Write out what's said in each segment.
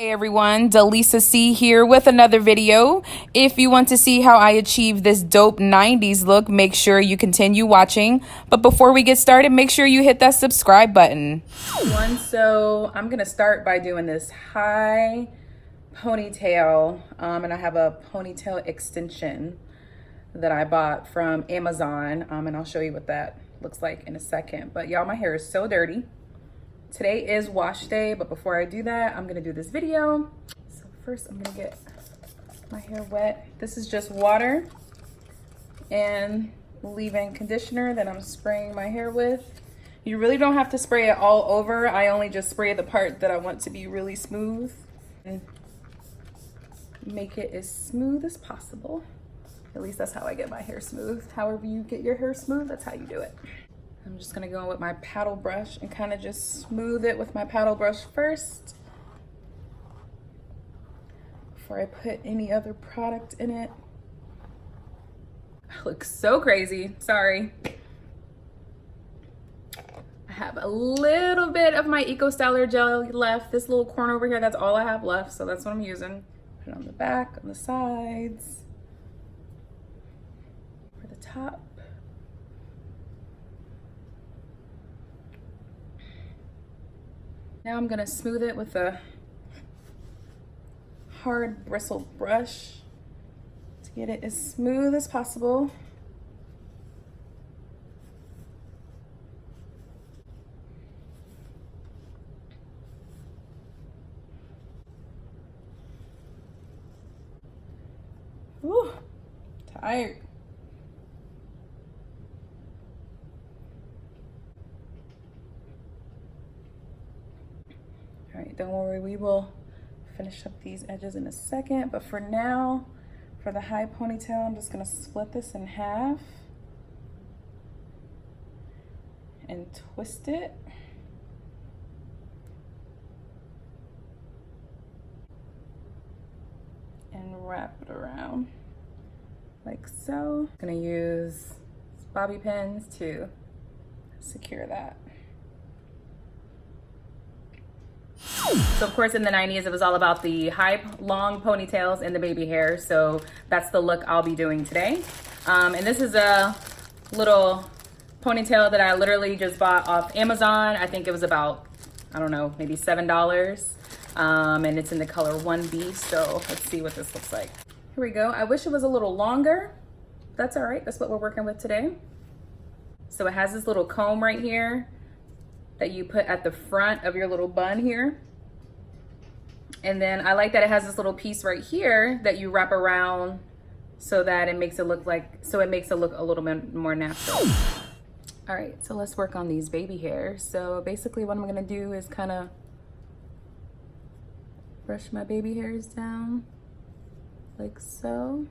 Hey everyone, Delisa C here with another video. If you want to see how I achieve this dope 90s look, make sure you continue watching. But before we get started, make sure you hit that subscribe button. So I'm gonna start by doing this high ponytail, and I have a ponytail extension that I bought from Amazon, and I'll show you what that looks like in a second. But y'all, my hair is so dirty. Today is wash day, but before I do that, I'm gonna do this video. So first I'm gonna get my hair wet. This is just water and leave-in conditioner that I'm spraying my hair with. You really don't have to spray it all over. I only just spray the part that I want to be really smooth and make it as smooth as possible. At least that's how I get my hair smooth. However you get your hair smooth, that's how you do it. I'm just gonna go in with my paddle brush and kind of just smooth it with my paddle brush first before I put any other product in it. I look so crazy, sorry. I have a little bit of my Ecostyler Gel left. This little corner over here, that's all I have left, so that's what I'm using. Put it on the back, on the sides, for the top. Now I'm gonna smooth it with a hard bristle brush to get it as smooth as possible. Whew, tired. All right, don't worry, we will finish up these edges in a second, but for now, for the high ponytail, I'm just gonna split this in half and twist it. And wrap it around like so. I'm gonna use bobby pins to secure that. So of course in the 90s, it was all about the high, long ponytails and the baby hair. So that's the look I'll be doing today. And this is a little ponytail that I literally just bought off Amazon. I think it was about, I don't know, maybe $7. And it's in the color 1B. So let's see what this looks like. Here we go. I wish it was a little longer. That's all right. That's what we're working with today. So it has this little comb right here that you put at the front of your little bun here. And then I like that it has this little piece right here that you wrap around so that it makes it look like, so it makes it look a little bit more natural. All right, so let's work on these baby hairs. So basically what I'm gonna do is kind of brush my baby hairs down like so.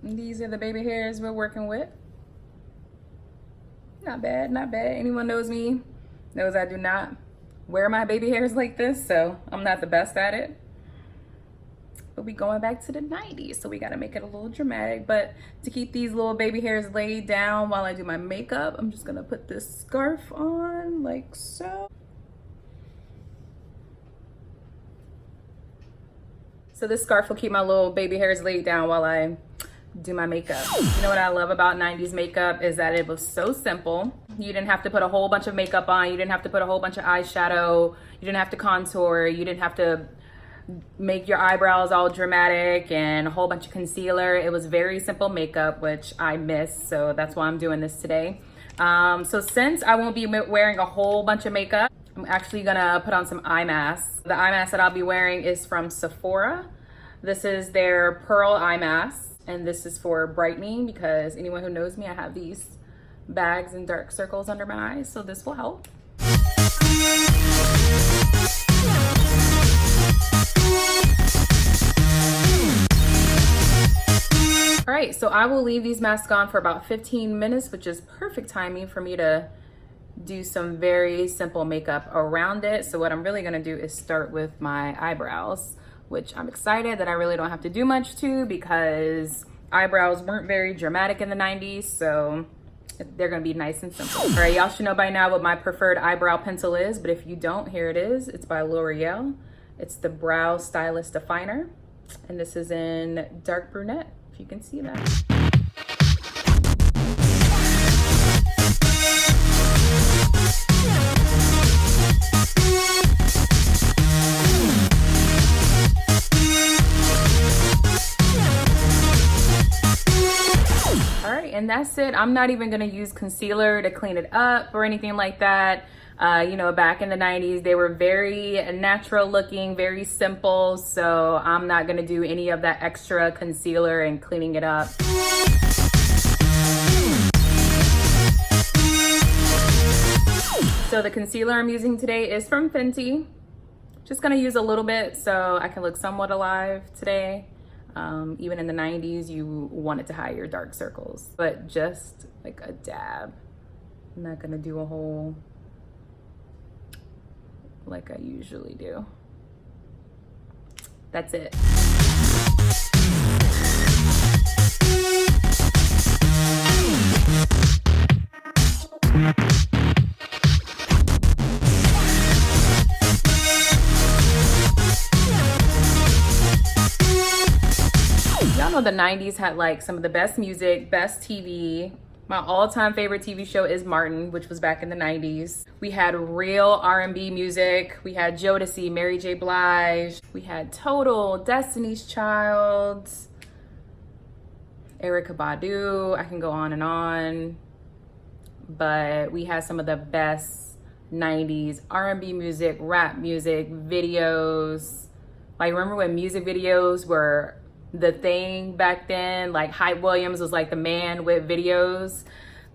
These are the baby hairs we're working with. Not bad, not bad. Anyone knows me knows I do not wear my baby hairs like this, so I'm not the best at it. But we going back to the 90s, so we gotta make it a little dramatic. But to keep these little baby hairs laid down while I do my makeup, I'm just gonna put this scarf on like so. So this scarf will keep my little baby hairs laid down while I do my makeup. You know what I love about 90s makeup is that it was so simple. You didn't have to put a whole bunch of makeup on. You didn't have to put a whole bunch of eyeshadow. You didn't have to contour. You didn't have to make your eyebrows all dramatic and a whole bunch of concealer. It was very simple makeup, which I miss. So that's why I'm doing this today. So since I won't be wearing a whole bunch of makeup, I'm actually gonna put on some eye masks. The eye mask that I'll be wearing is from Sephora. This is their Pearl Eye Mask, and this is for brightening because anyone who knows me, I have these bags and dark circles under my eyes, so this will help. All right, so I will leave these masks on for about 15 minutes, which is perfect timing for me to do some very simple makeup around it. So what I'm really gonna do is start with my eyebrows, which I'm excited that I really don't have to do much to because eyebrows weren't very dramatic in the 90s, so they're gonna be nice and simple. All right, y'all should know by now what my preferred eyebrow pencil is, but if you don't, here it is. It's by L'Oreal. It's the Brow Stylist Definer, and this is in dark brunette, if you can see that. And that's it. I'm not even gonna use concealer to clean it up or anything like that. You know, back in the 90s, they were very natural looking, very simple. So I'm not gonna do any of that extra concealer and cleaning it up. So the concealer I'm using today is from Fenty. Just gonna use a little bit so I can look somewhat alive today. Even in the 90s, you wanted to hide your dark circles, but just like a dab. I'm not gonna do a whole like I usually do. That's it. Y'all know the 90s had like some of the best music, best TV. My all-time favorite TV show is Martin, which was back in the 90s. We had real R&B music. We had Jodeci, Mary J. Blige. We had Total, Destiny's Child, Erykah Badu. I can go on and on. But we had some of the best 90s R&B music, rap music, videos. Like, remember when music videos were the thing back then? Like Hype Williams was like the man with videos.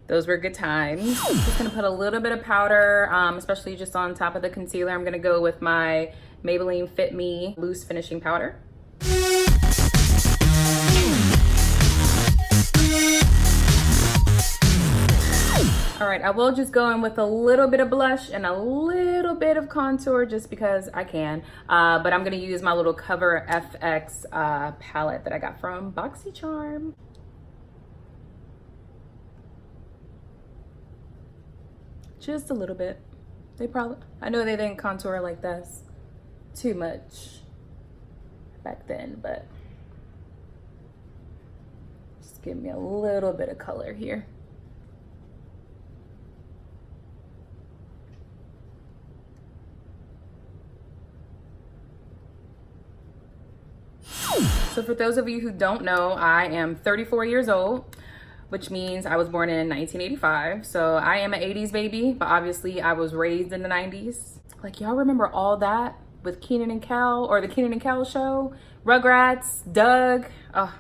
Those were good times. Just gonna put a little bit of powder, especially just on top of the concealer. I'm gonna go with my Maybelline Fit Me loose finishing powder. All right, I will just go in with a little bit of blush and a little bit of contour just because I can. But I'm gonna use my little Cover FX palette that I got from BoxyCharm. Just a little bit. I know they didn't contour like this too much back then, but just give me a little bit of color here. So for those of you who don't know, I am 34 years old, which means I was born in 1985. So I am an 80s baby, but obviously I was raised in the 90s. Like, y'all remember all that with Kenan and Kel, or the Kenan and Kel show? Rugrats, Doug. Oh,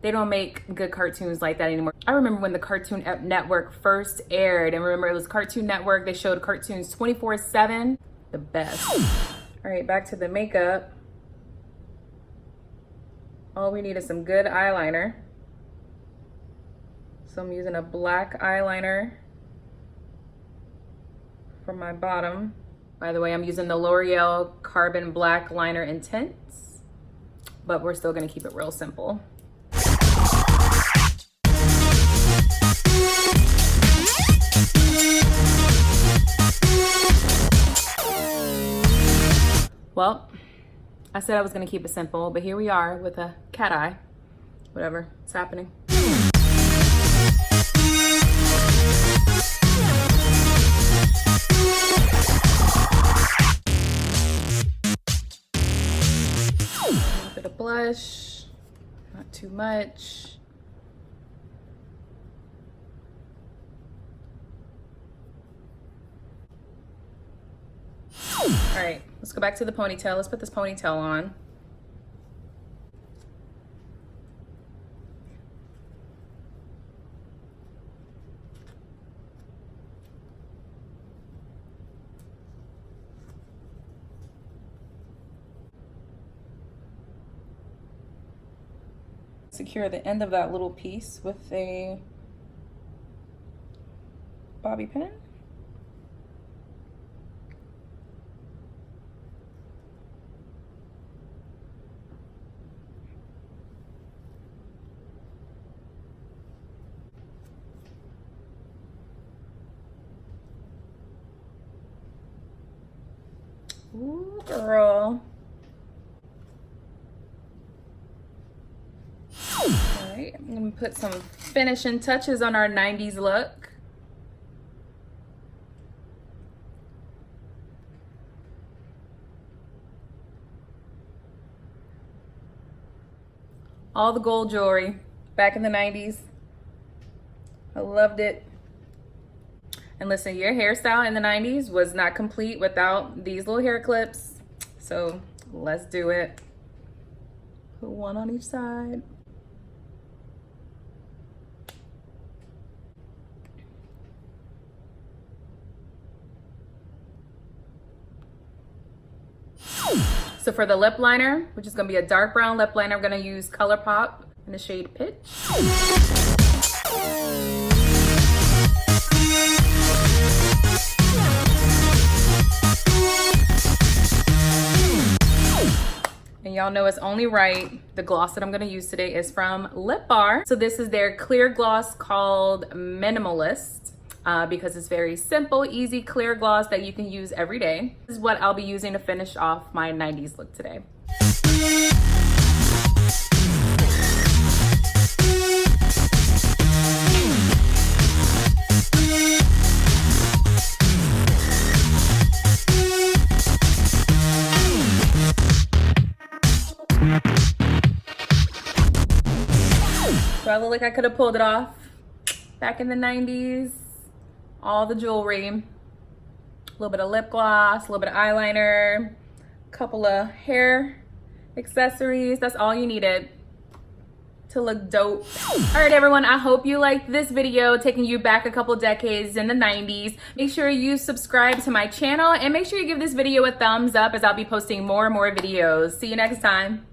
they don't make good cartoons like that anymore. I remember when the Cartoon Network first aired, and remember it was Cartoon Network. They showed cartoons 24/7. The best. All right, back to the makeup. All we need is some good eyeliner. So I'm using a black eyeliner for my bottom. By the way, I'm using the L'Oreal Carbon Black Liner Intense, but we're still gonna keep it real simple. Well, I said I was gonna keep it simple, but here we are with a cat eye. Whatever, it's happening. A little bit of blush, not too much. All right, let's go back to the ponytail. Let's put this ponytail on. Secure the end of that little piece with a bobby pin. Ooh, girl. Alright, I'm going to put some finishing touches on our 90s look. All the gold jewelry back in the 90s. I loved it. And listen, your hairstyle in the 90s was not complete without these little hair clips. So let's do it. Put one on each side. So for the lip liner, which is gonna be a dark brown lip liner, I'm gonna use ColourPop in the shade Pitch. And y'all know it's only right. The gloss that I'm gonna use today is from Lip. So this is their clear gloss called Minimalist. Because it's very simple, easy, clear gloss that you can use every day. This is what I'll be using to finish off my 90s look today. Do I look like I could have pulled it off back in the 90s? All the jewelry, a little bit of lip gloss, a little bit of eyeliner, a couple of hair accessories. That's all you needed to look dope. All right, everyone, I hope you liked this video taking you back a couple decades in the 90s. Make sure you subscribe to my channel and make sure you give this video a thumbs up as I'll be posting more and more videos. See you next time.